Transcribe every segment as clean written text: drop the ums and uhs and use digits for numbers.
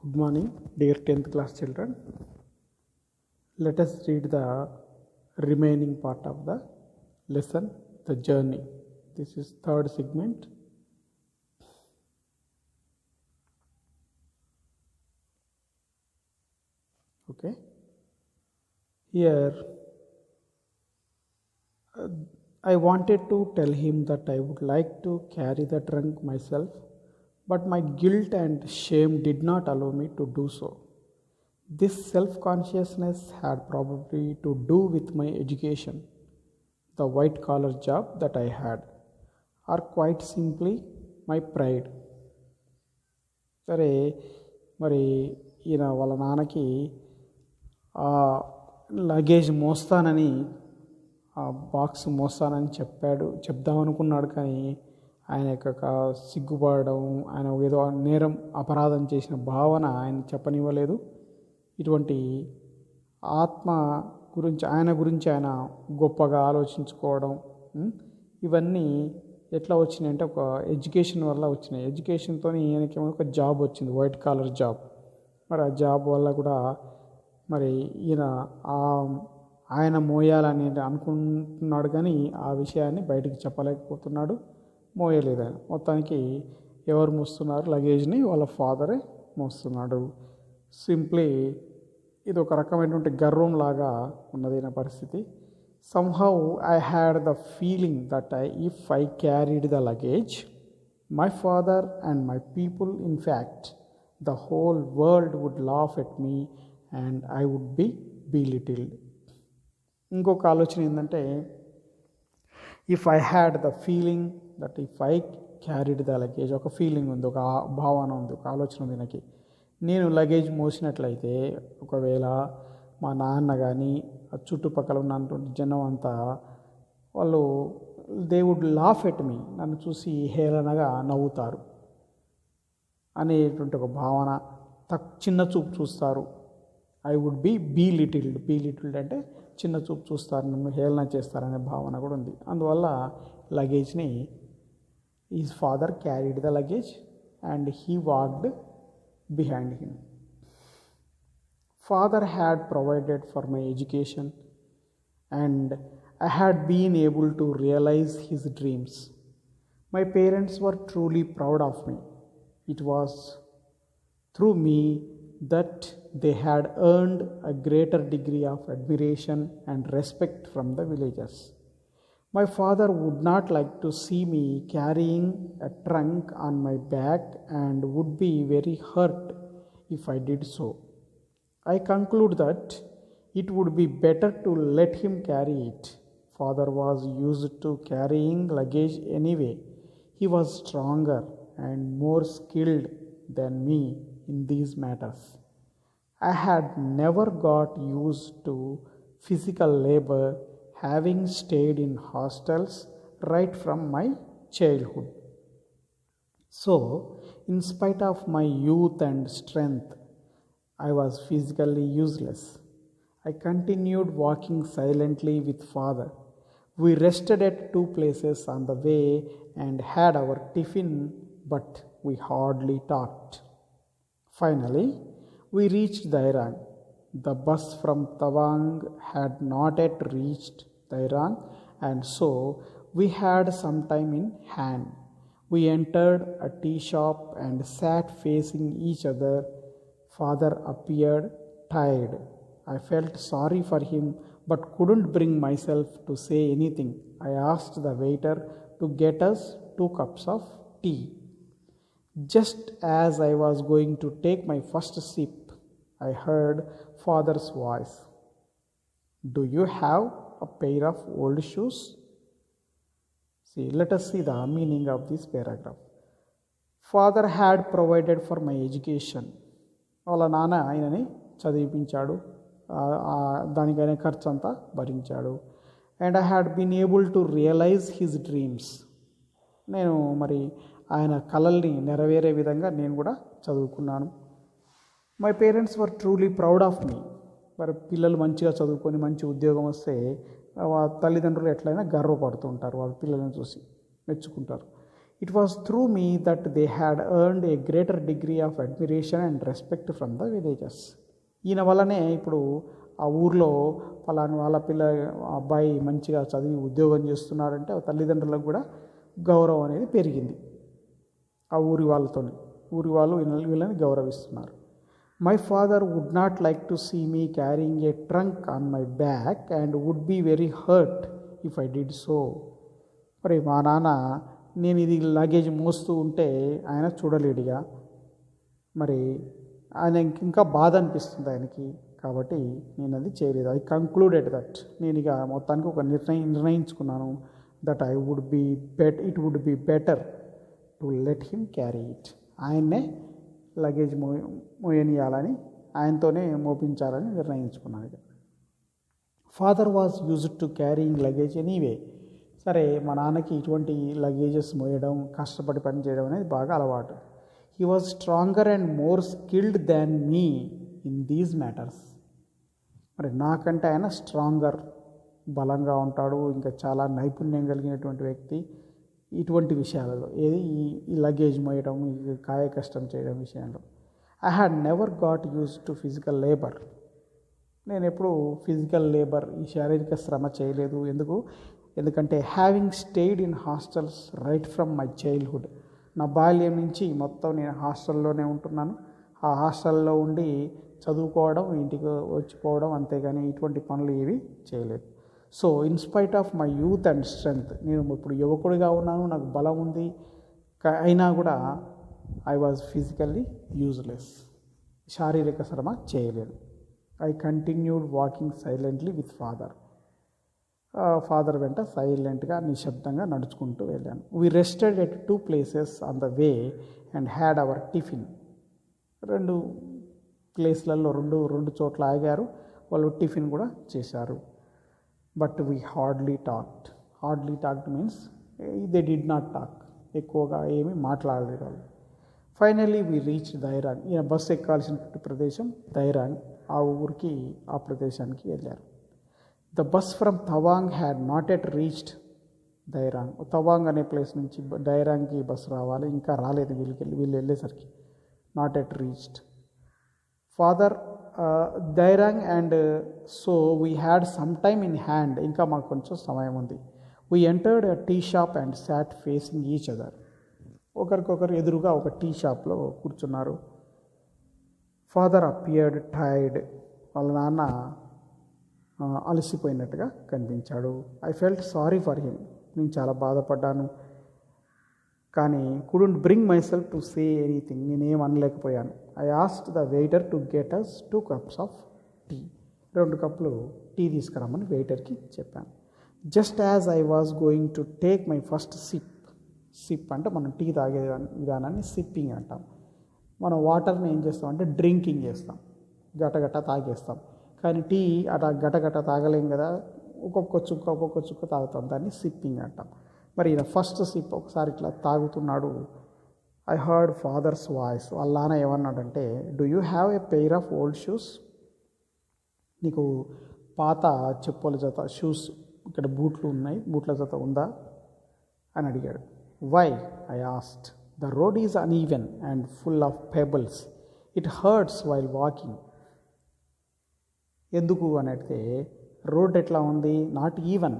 Good morning, dear 10th class children. Let us read the remaining part of the lesson, the journey. This is third segment. Okay. Here, I wanted to tell him that I would like to carry the trunk myself, but my guilt and shame did not allow me to do so. This self consciousness had probably to do with my education, the white collar job that I had, or quite simply my pride. సరే మరి ఈయన వాళ్ళ నాన్నకి luggage మోస్తానని box మోస్తానని చెప్దామనుకున్నాడు. కానీ ఆయన యొక్క సిగ్గుపడడం, ఆయన ఏదో నేరం అపరాధం చేసిన భావన ఆయన చెప్పనివ్వలేదు. ఇటువంటి ఆత్మ గురించి ఆయన గొప్పగా ఆలోచించుకోవడం, ఇవన్నీ ఎట్లా వచ్చినాయి అంటే ఒక ఎడ్యుకేషన్ వల్ల వచ్చినాయి. ఎడ్యుకేషన్తో ఈయనకేమో ఒక జాబ్ వచ్చింది, వైట్ కాలర్ జాబ్. మరి ఆ జాబ్ వల్ల కూడా మరి ఆయన మోయాలని అనుకుంటున్నాడు, కానీ ఆ విషయాన్ని బయటికి చెప్పలేకపోతున్నాడు, మోయలేదు. ఆయన మొత్తానికి ఎవరు మోస్తున్నారు లగేజ్ని? వాళ్ళ ఫాదరే మోస్తున్నాడు. సింప్లీ ఇది ఒక రకమైనటువంటి గర్వం లాగా ఉన్నది నా పరిస్థితి. somehow I had the feeling that if I carried the luggage, my father and my people, in fact the whole world, would laugh at me and I would be belittled. ఇంకొక ఆలోచన ఏంటంటే, if I had the feeling that if I carried the luggage, ఒక feeling ఉంది, ఒక భావన ఉంది, ఒక ఆలోచన ఉంది నాకు. నేను లగేజ్ మోసినట్లయితే ఒకవేళ మా నాన్న కానీ చుట్టుపక్కల ఉన్నటువంటి జనం అంతా వాళ్ళు they would laugh at me, నన్ను చూసి హేళనగా నవ్వుతారు అనేటువంటి ఒక భావన, చిన్న చూపు చూస్తారు. ఐ వుడ్ బీ లిటిల్డ్ అంటే చిన్న చూపు చూస్తారు, నన్ను హేళన చేస్తారనే భావన కూడా ఉంది. అందువల్ల లగేజ్ని his father carried the luggage and he walked behind him. Father had provided for my education and I had been able to realize his dreams. My parents were truly proud of me. It was through me that they had earned a greater degree of admiration and respect from the villagers. My father would not like to see me carrying a trunk on my back and would be very hurt if I did so. I conclude that it would be better to let him carry it. Father was used to carrying luggage anyway. He was stronger and more skilled than me in these matters. I had never got used to physical labor, having stayed in hostels right from my childhood. So, in spite of my youth and strength, I was physically useless. I continued walking silently with father. We rested at two places on the way and had our tiffin, but we hardly talked. Finally, we reached Dairang. The bus from Tawang had not yet reached Dairang, and so we had some time in hand. We entered a tea shop and sat facing each other. Father appeared tired. I felt sorry for him but couldn't bring myself to say anything. I asked the waiter to get us 2 cups of tea. Just as I was going to take my first sip, I heard father's voice. Do you have a pair of old shoes? See, let us see the meaning of this paragraph. Father had provided for my education. వాళ్ళ నాన్న ఆయనని చదివించాడు, దానికైనా ఖర్చు అంతా భరించాడు. And I had been able to realize his dreams. నేను మరి ఆయన కలల్ని నెరవేరే విధంగా నేను కూడా చదువుకున్నాను. My parents were truly proud of me. మరి పిల్లలు మంచిగా చదువుకొని మంచి ఉద్యోగం వస్తే తల్లిదండ్రులు ఎట్లయినా గర్వపడుతూ ఉంటారు, వాళ్ళ పిల్లలను చూసి మెచ్చుకుంటారు. It was through me that they had earned a greater degree of admiration and respect from the villagers. ఈయన వల్లనే ఇప్పుడు ఆ ఊర్లో ఫలాని వాళ్ళ అబ్బాయి మంచిగా చదివి ఉద్యోగం చేస్తున్నాడంటే ఆ తల్లిదండ్రులకు కూడా గౌరవం అనేది పెరిగింది. ఆ ఊరి వాళ్ళు వీళ్ళని గౌరవిస్తున్నారు. My father would not like to see me carrying a trunk on my back and would be very hurt if I did so. మరి మా నాన్న నేను ఇది లగేజ్ మోస్తూ ఉంటే ఆయన చూడలేడుగా, మరి ఆయన ఇంకా బాధ అనిపిస్తుంది ఆయనకి, కాబట్టి నేను అది చేయలేదు. ఐ కంక్లూడెడ్ దట్, నేను ఇక మొత్తానికి ఒక నిర్ణయించుకున్నాను that it would be better to let him carry it. ఆయన్నే లగేజ్ మోయనియాలని, ఆయనతోనే మోపించాలని నిర్ణయించుకున్నాను. ఇక father was used to carrying luggage anyway. సరే, మా నాన్నకి ఇటువంటి లగేజెస్ మోయడం, కష్టపడి పని చేయడం అనేది బాగా అలవాటు. He was stronger and more skilled than me in these matters. మరి నాకంటే ఆయన స్ట్రాంగర్, బలంగా ఉంటాడు, ఇంకా చాలా నైపుణ్యం కలిగినటువంటి వ్యక్తి ఇటువంటి విషయాలలో. ఏది ఈ లగేజ్ మోయడం, ఈ కాయ కష్టం చేయడం విషయంలో. I had never got use to physical labour. నేను ఎప్పుడు ఫిజికల్ లేబర్, ఈ శారీరక శ్రమ చేయలేదు. ఎందుకంటే having stayed in hostels right from my childhood. నా బాల్యం నుంచి మొత్తం నేను హాస్టల్లోనే ఉంటున్నాను. ఆ హాస్టల్లో ఉండి చదువుకోవడం, ఇంటికి వచ్చిపోవడం, అంతేగాని ఇటువంటి పనులు ఏవి చేయలేదు. So in spite of my youth and strength, నేను ఇప్పుడు యువకుడిగా ఉన్నాను, నాకు బలం ఉంది, అయినా కూడా ఐ వాజ్ ఫిజికల్లీ యూజ్లెస్, శారీరక శ్రమ చేయలేదు. I continued walking silently with father వెంట సైలెంట్గా, నిశ్శబ్దంగా నడుచుకుంటూ వెళ్ళాను. We rested at 2 places on the way and had our tiffin. 2 ప్లేస్లలో రెండు చోట్ల ఆగారు, వాళ్ళు టిఫిన్ కూడా చేశారు. But we hardly talked means they did not talk, ఎక్కువగా ఏమీ మాట్లాడలేదు వాళ్ళు. Finally we reach Dirang. ఈయన బస్సు ఎక్కాల్సిన ప్రదేశం దైరాంగ్. ఆ ఊరికి, ఆ ప్రదేశానికి వెళ్ళారు. The bus from Tawang had not at reached Dirang. Tawang అనే ప్లేస్ నుంచి దైరాంగ్కి బస్సు రావాలి, ఇంకా రాలేదు వీళ్ళు వెళ్ళేసరికి. Not at reached father Dirang and so we had some time in hand. ఇంకా మాకు కొంచెం సమయం ఉంది. We entered a tea shop and sat facing each other. ఒకరికొకరు ఎదురుగా ఒక టీ షాప్లో కూర్చున్నారు. Father appeared tired. వాళ్ళ నాన్న అలసిపోయినట్టుగా కనిపించాడు. I felt sorry for him. నేను చాలా బాధపడ్డాను, కానీ couldn't bring myself to say anything. నేనేం అనలేకపోయాను. I asked the waiter to get us 2 cups of tea. 2 కప్పులు టీ తీసుకురమ్మని వెయిటర్కి చెప్పాను. Just as I was going to take my first SIP అంటే మనం టీ తాగే విధానాన్ని సిప్పింగ్ అంటాం. మనం వాటర్ని ఏం చేస్తాం అంటే డ్రింకింగ్ చేస్తాం, గటగట తాగేస్తాం. కానీ టీ అలా గటగట తాగలేం కదా, ఒక్కొక్క చుక్క తాగుతాం, దాన్ని సిప్పింగ్ అంటాం. మరి ఈయన ఫస్ట్ సిప్ ఒకసారి ఇట్లా తాగుతున్నాడు. I heard father's voice. వాళ్ళ నాన్న ఏమన్నాడంటే, do you have a pair of old shoes? నీకు పాత చెప్పుల జత, షూస్, ఇక్కడ బూట్లు ఉన్నాయి, బూట్ల జత ఉందా అని అడిగాడు. Why? I asked. The road is uneven and full of pebbles. It hurts while walking. ఎందుకు అని అడిగితే, రోడ్ ఎట్లా ఉంది? నాట్ ఈవెన్,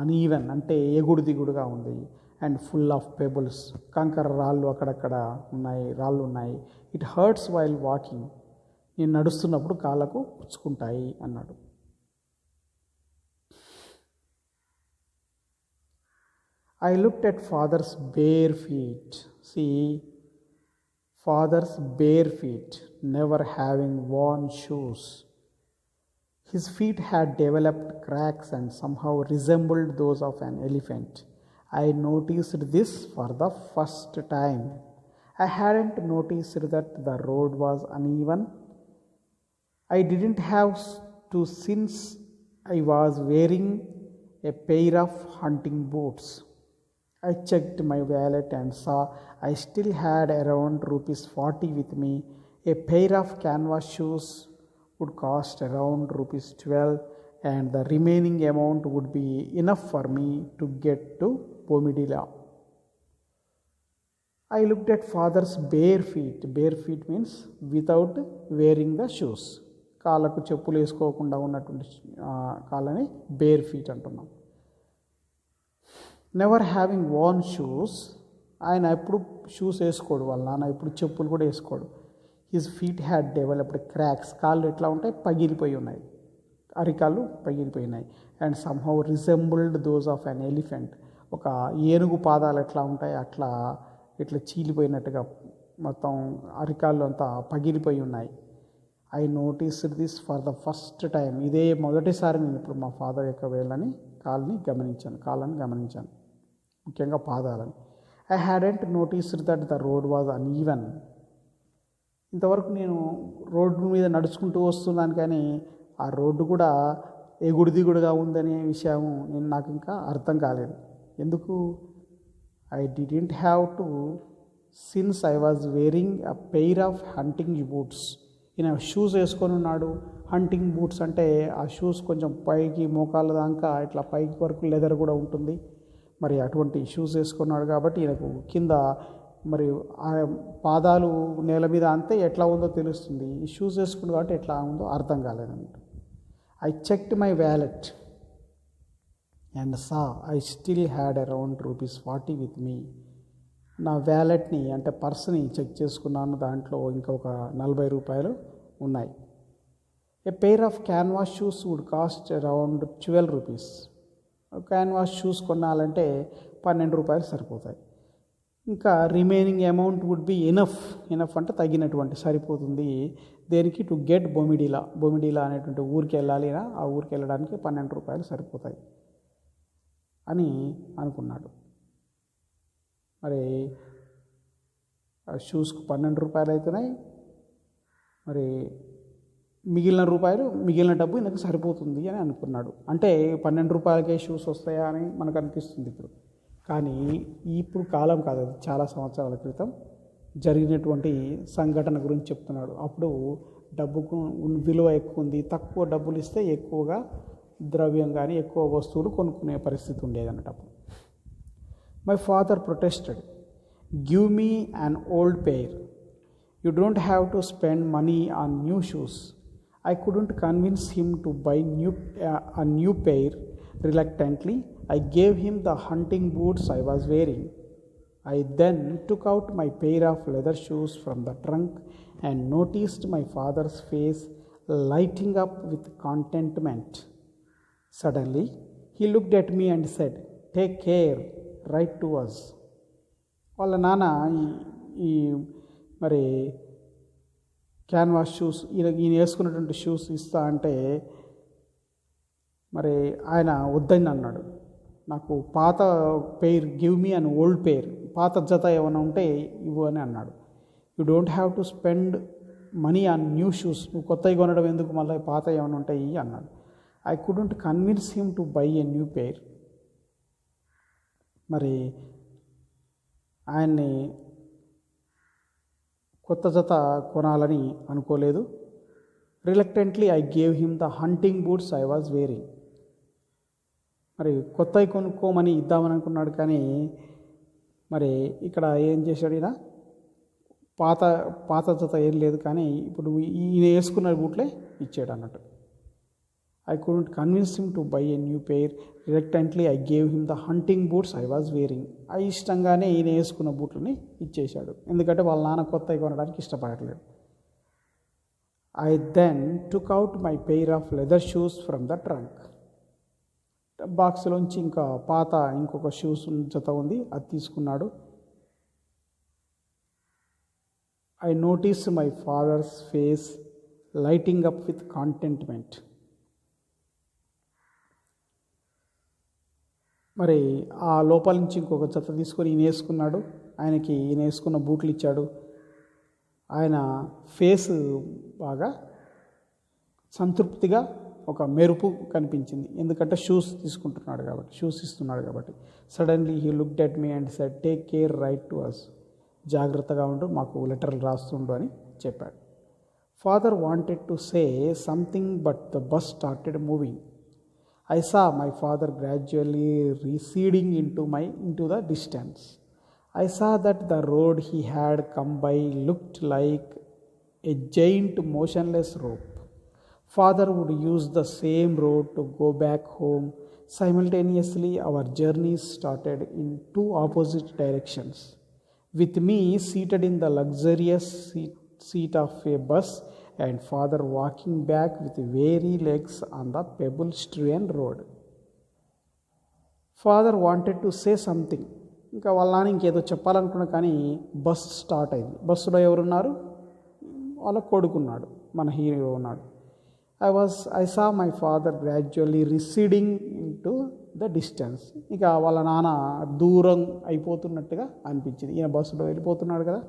అన్ఈవెన్ అంటే ఎగుడు దిగుడుగా ఉంది. అండ్ ఫుల్ ఆఫ్ పెబుల్స్, కంకర రాళ్ళు అక్కడక్కడ రాళ్ళు ఉన్నాయి. It hurts while walking. నేను నడుస్తున్నప్పుడు కాళ్ళకు పుచ్చుకుంటాయి అన్నాడు. I looked at father's bare feet. See, father's bare feet, never having worn shoes. His feet had developed cracks and somehow resembled those of an elephant. I noticed this for the first time. I hadn't noticed that the road was uneven. I didn't have to since I was wearing a pair of hunting boots. I checked my wallet and saw I still had around ₹40 with me. A pair of canvas shoes would cost around ₹12 and the remaining amount would be enough for me to get to Bomidila. I looked at father's bare feet. Bare feet means without wearing the shoes. కాళ్ళకు చెప్పులు వేసుకోకుండా ఉన్నటువంటి కాళ్ళని bare feet అంటున్నాం. Never having worn shoes, ఆయన ఎప్పుడు shoes వేసుకోడు, వాళ్ళ నాన్న ఎప్పుడు చెప్పులు కూడా వేసుకోడు. His feet had developed cracks, కాళ్ళు ఎట్లా ఉంటాయి, పగిలిపోయి ఉన్నాయి, అరికాళ్ళు పగిలిపోయినాయి. And somehow resembled those of an elephant, ఒక ఏనుగు పాదాలు ఎట్లా ఉంటాయి అట్లా ఇట్లా చీలిపోయినట్టుగా మొత్తం అరికాళ్ళు అంతా పగిలిపోయి ఉన్నాయి. I noticed this for the first time, ఇదే మొదటిసారి నేను ఇప్పుడు మా ఫాదర్ యొక్క కాళ్ళని గమనించాను, ముఖ్యంగా పాదాలని. I hadn't noticed that the road was uneven, ఇంతవరకు నేను రోడ్డు మీద నడుచుకుంటూ వస్తున్నాను కానీ ఆ రోడ్డు కూడా ఎగుడు దిగుడుగా ఉందనే విషయం నాకు ఇంకా అర్థం కాలేదు. ఎందుకు? I didn't have to, since I was wearing a pair of hunting boots. ఈయన షూస్ వేసుకొని ఉన్నాడు. హంటింగ్ బూట్స్ అంటే ఆ షూస్ కొంచెం పైకి మోకాళ్ళ దాకా ఇట్లా పైకి వరకు లెదర్ కూడా ఉంటుంది. మరి అటువంటి షూస్ వేసుకున్నాడు కాబట్టి ఈయనకు కింద మరి ఆ పాదాలు నేల మీద అంతే ఎట్లా ఉందో తెలుస్తుంది. ఈ షూస్ వేసుకున్నాడు కాబట్టి ఎట్లా ఉందో అర్థం కాలేదన్నమాట. I checked my wallet and saw I still had around ₹40 with me. నా వ్యాలెట్ని అంటే పర్స్ని చెక్ చేసుకున్నాను, దాంట్లో ఇంకొక ₹40 ఉన్నాయి. A pair of canvas shoes would cost around ₹12. Canvas shoes కొనాలంటే ₹12 సరిపోతాయి. ఇంకా remaining amount would be enough అంటే తగినటువంటి సరిపోతుంది. దేనికి? టు గెట్ బొమిడిలా అనేటువంటి ఊరికి వెళ్ళాలి, ఆ ఊరికి వెళ్ళడానికి ₹12 సరిపోతాయి అని అనుకున్నాడు. మరి షూస్కు ₹12 అవుతున్నాయి, మరి మిగిలిన డబ్బు నాకు సరిపోతుంది అని అనుకున్నాడు. అంటే ₹12కే షూస్ వస్తాయా అని మనకు అనిపిస్తుంది ఇప్పుడు, కానీ ఇప్పుడు కాలం కాదు, అది చాలా సంవత్సరాల క్రితం జరిగినటువంటి సంఘటన గురించి చెప్తున్నాడు. అప్పుడు డబ్బుకు విలువ ఎక్కువ ఉంది, తక్కువ డబ్బులు ఇస్తే ఎక్కువగా ద్రవ్యం కానీ ఎక్కువ వస్తువులు కొనుక్కునే పరిస్థితి ఉండేది అన్నప్పుడు. My father protested, give me an old pair, you don't have to spend money on new shoes. I couldn't convince him to buy a new pair. Reluctantly, I gave him the hunting boots I was wearing. I then took out my pair of leather shoes from the trunk and noticed my father's face lighting up with contentment. Suddenly, he looked at me and said, "Take care, write to us." వాళ్ళ నాన్న ఈ మరి canvas shoes ఈయన వేసుకున్నటువంటి shoes ఇస్తా అంటే మరి ఆయన వద్దని అన్నాడు. నాకు పాత pair, give me an old pair, పాత జత ఏమైనా ఉంటే ఇవ్వు అని అన్నాడు. You don't have to spend money on new shoes, నువ్వు కొత్తవి కొనడం ఎందుకు, మళ్ళీ పాత ఏమైనా ఉంటాయి అన్నాడు. I couldn't convince him to buy a new pair. మరి ఆయన్ని కొత్త జత కొనాలని అనుకోలేదు. Reluctantly I gave him the hunting boots I was wearing. మరి కొత్తవి కొనుక్కోమని ఇద్దామని అనుకున్నాడు, కానీ మరి ఇక్కడ ఏం చేశాడు ఈయన, పాత జత ఏం లేదు కానీ ఇప్పుడు ఈయన వేసుకున్న బూట్లే ఇచ్చాడు అన్నట్టు. I couldn't convince him to buy a new pair. Reluctantly I gave him the hunting boots I was wearing. ఇష్టంగానే ఈయన వేసుకున్న బూట్లని ఇచ్చేశాడు, ఎందుకంటే వాళ్ళ నాన్న కొత్తవి కొనడానికి ఇష్టపడట్లేదు. I then took out my pair of leather shoes from the trunk. బాక్స్లోంచి ఇంకొక షూస్ జత ఉంది, అది తీసుకున్నాడు. I notice my father's face lighting up with contentment. మరి ఆ లోపల నుంచి ఇంకొక జత తీసుకొని ఈయన వేసుకున్నాడు, ఈయన వేసుకున్న బూట్లు ఇచ్చాడు. ఆయన ఫేస్ బాగా సంతృప్తిగా ఒక మెరుపు కనిపించింది, ఎందుకంటే షూస్ ఇస్తున్నాడు కాబట్టి. Suddenly he looked at me and said, take care, write to us. జాగ్రత్తగా ఉండు, మాకు లెటర్లు రాస్తుండు అని చెప్పాడు. Father wanted to say something but the bus started moving. I saw my father gradually receding into the distance. I saw that the road he had come by looked like a giant motionless rope. Father would use the same road to go back home. Simultaneously, our journeys started in two opposite directions. With me seated in the luxurious seat of a bus, and father walking back with weary legs on the pebble-strewn road. Father wanted to say something, ఇంకా వాళ్ళ నాన్న ఇంకేదో చెప్పాలనుకున్నా కానీ bus start అయింది. బస్సులో ఎవరున్నారు? వాళ్ళ కొడుకున్నాడు, మన హీరో ఉన్నాడు. I saw my father gradually receding in to the distance. ఇక వాళ్ళ నాన్న దూరం అయిపోతున్నట్టుగా అనిపించింది. ఈయన బస్సులో వెళ్ళిపోతున్నాడు కదా.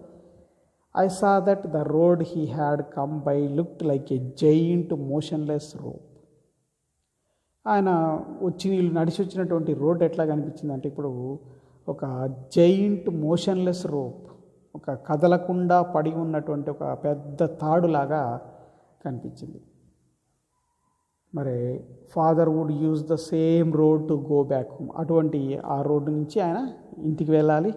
I saw that the road he had come by looked like a giant motionless rope. ఆయన వీళ్ళు నడిచి వచ్చినటువంటి రోడ్ ఎట్లా కనిపించింది అంటే, ఇప్పుడు ఒక జైంట్ మోషన్లెస్ రోప్, ఒక కదలకుండా పడి ఉన్నటువంటి ఒక పెద్ద తాడులాగా కనిపించింది. మరి father would use the same road to go back home. అటువంటి ఆ రోడ్డు నుంచి ఆయన ఇంటికి వెళ్ళాలి.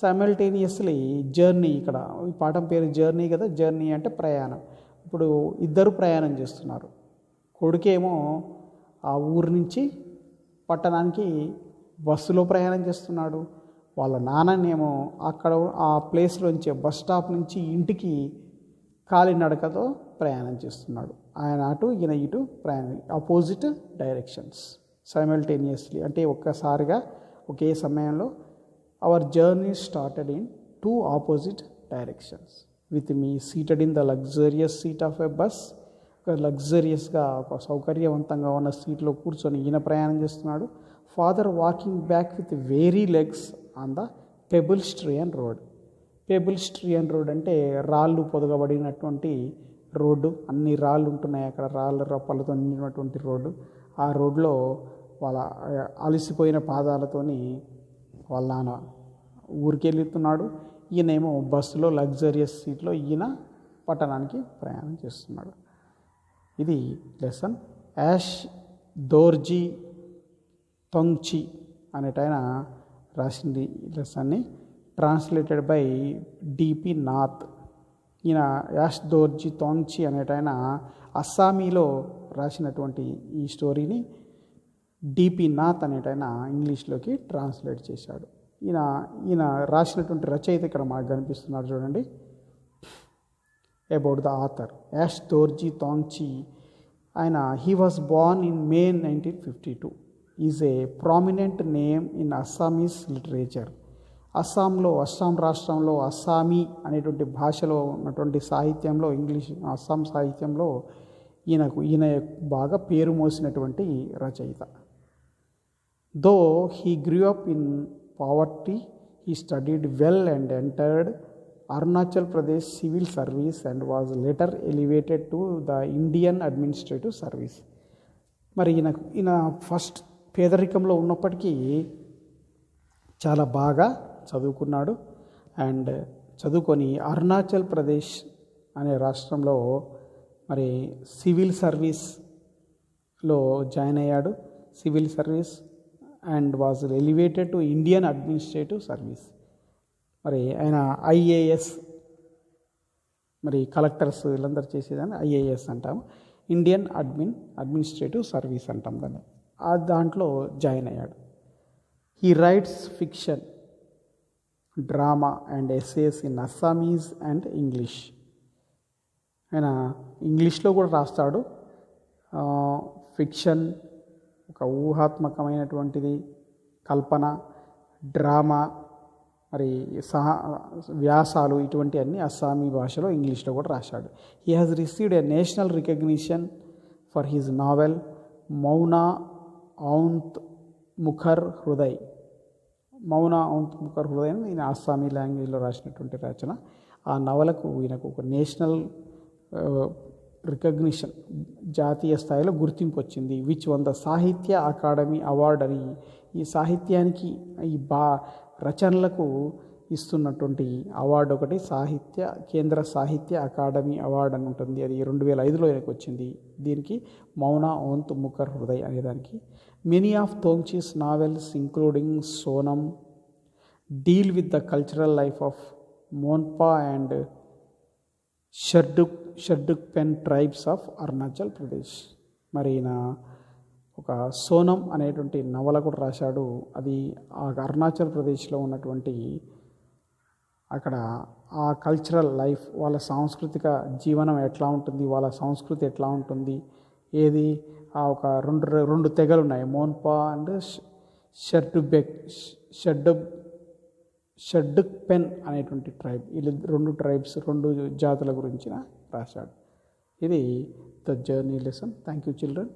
సైమల్టేనియస్లీ జర్నీ, ఇక్కడ ఈ పాఠం పేరు జర్నీ కదా. జర్నీ అంటే ప్రయాణం. ఇప్పుడు ఇద్దరు ప్రయాణం చేస్తున్నారు. కొడుకేమో ఆ ఊరు నుంచి పట్టణానికి బస్సులో ప్రయాణం చేస్తున్నాడు. వాళ్ళ నాన్ననేమో అక్కడ ఆ ప్లేస్లోంచి బస్ స్టాప్ నుంచి ఇంటికి కాలినడకతో ప్రయాణం చేస్తున్నాడు. ఆయన అటు, ఈయన ఇటు ప్రయాణం, ఆపోజిట్ డైరెక్షన్స్ సైమల్టేనియస్లీ అంటే ఒక్కసారిగా ఒకే సమయంలో. Our journey started in two opposite directions. With me seated in the luxurious seat of a bus. ఒక లగ్జరియస్గా, ఒక సౌకర్యవంతంగా ఉన్న సీట్లో కూర్చొని ఈయన ప్రయాణం చేస్తున్నాడు. Father walking back with weary legs on the pebble strewn road. Pebble strewn road అంటే రాళ్ళు పొదగబడినటువంటి రోడ్డు, అన్ని రాళ్ళు ఉంటున్నాయి అక్కడ, రాళ్ళ రప్పలతో నిండినటువంటి రోడ్డు. ఆ రోడ్లో వాళ్ళ అలసిపోయిన పాదాలతోని వాళ్ళ నాన్న ఊరికెళ్తున్నాడు. ఈయనేమో బస్సులో లగ్జరియస్ సీట్లో ఈయన పట్టణానికి ప్రయాణం చేస్తున్నాడు. ఇది లెసన్. యాష్ దోర్జీ తొంగ్చి అనేటైన రాసింది ఈ లెసన్ని. Translated by DP Nath. ఈయన యాష్ దోర్జీ తొంగ్చి అనేటైన అస్సామీలో రాసినటువంటి ఈ స్టోరీని డిపి నాథ్ అనేటైన ఇంగ్లీష్లోకి ట్రాన్స్లేట్ చేశాడు. ఈయన రాసినటువంటి రచయిత ఇక్కడ మనకు కనిపిస్తున్నారు చూడండి. About the author Yeshe Dorjee Thongchi. ఆయన he was born in May 1952. Is a prominent name in Assamese literature. Assam రాష్ట్రంలో అస్సామీ అనేటువంటి భాషలో ఉన్నటువంటి సాహిత్యంలో, ఇంగ్లీష్ అస్సాం సాహిత్యంలో ఈయన బాగా పేరు మోసినటువంటి రచయిత. Though he grew up in poverty, he studied well and entered Arunachal Pradesh civil service and was later elevated to the Indian administrative service. మరి ఈయన ఫస్ట్ పేదరికంలో ఉన్నప్పటికీ చాలా బాగా చదువుకున్నాడు. అండ్ చదువుకొని అరుణాచల్ ప్రదేశ్ అనే రాష్ట్రంలో మరి సివిల్ సర్వీస్లో జాయిన్ అయ్యాడు. Civil service and was elevated to Indian administrative service. మరి ఆయన ఐఏఎస్, మరి కలెక్టర్స్ వీళ్ళందరూ చేసేదాన్ని ఐఏఎస్ అంటాము, ఇండియన్ అడ్మినిస్ట్రేటివ్ సర్వీస్ అంటాం దాన్ని. దాంట్లో జాయిన్ అయ్యాడు. He writes fiction, drama and essays in Assamese and English. ఆయన ఇంగ్లీష్లో కూడా రాస్తాడు. ఫిక్షన్, ఒక ఊహాత్మకమైనటువంటిది, కల్పన, డ్రామా, మరి వ్యాసాలు, ఇటువంటి అన్ని అస్సామీ భాషలో, ఇంగ్లీష్లో కూడా రాశాడు. He has received a national recognition for his novel Mouna Aunth Mukhar Hriday. Mouna Aunth Mukhar Hriday అని ఈయన అస్సామీ లాంగ్వేజ్లో రాసినటువంటి రచన. ఆ నవలకు ఈయనకు ఒక నేషనల్ రికగ్నిషన్, జాతీయ స్థాయిలో గుర్తింపు వచ్చింది. విచ్ వన్ ద సాహిత్య అకాడమీ అవార్డ్ అని, ఈ సాహిత్యానికి ఈ రచనలకు ఇస్తున్నటువంటి అవార్డు ఒకటి కేంద్ర సాహిత్య అకాడమీ అవార్డు అని ఉంటుంది. అది 2005లో ఆయనకు వచ్చింది. దీనికి మౌనా ఔంత్ ముఖర్ హృదయ్ అనేదానికి. Many of Thongchi's novels including Sonam, deal with the cultural life of Monpa and Sherdukpen tribes of Arunachal Pradesh. మరి ఈయన ఒక సోనం అనేటువంటి నవల కూడా రాశాడు. అది ఆ అరుణాచల్ ప్రదేశ్లో ఉన్నటువంటి అక్కడ ఆ కల్చరల్ లైఫ్, వాళ్ళ సాంస్కృతిక జీవనం ఎట్లా ఉంటుంది, వాళ్ళ సంస్కృతి ఎట్లా ఉంటుంది, ఏది ఆ ఒక రెండు తెగలు ఉన్నాయి, మోన్పా అండ్ షడ్డుక్ పెన్ అనేటువంటి ట్రైబ్. వీళ్ళు రెండు ట్రైబ్స్, రెండు జాతుల గురించిన రాశాడు. ఇది the journey lesson. Thank you children.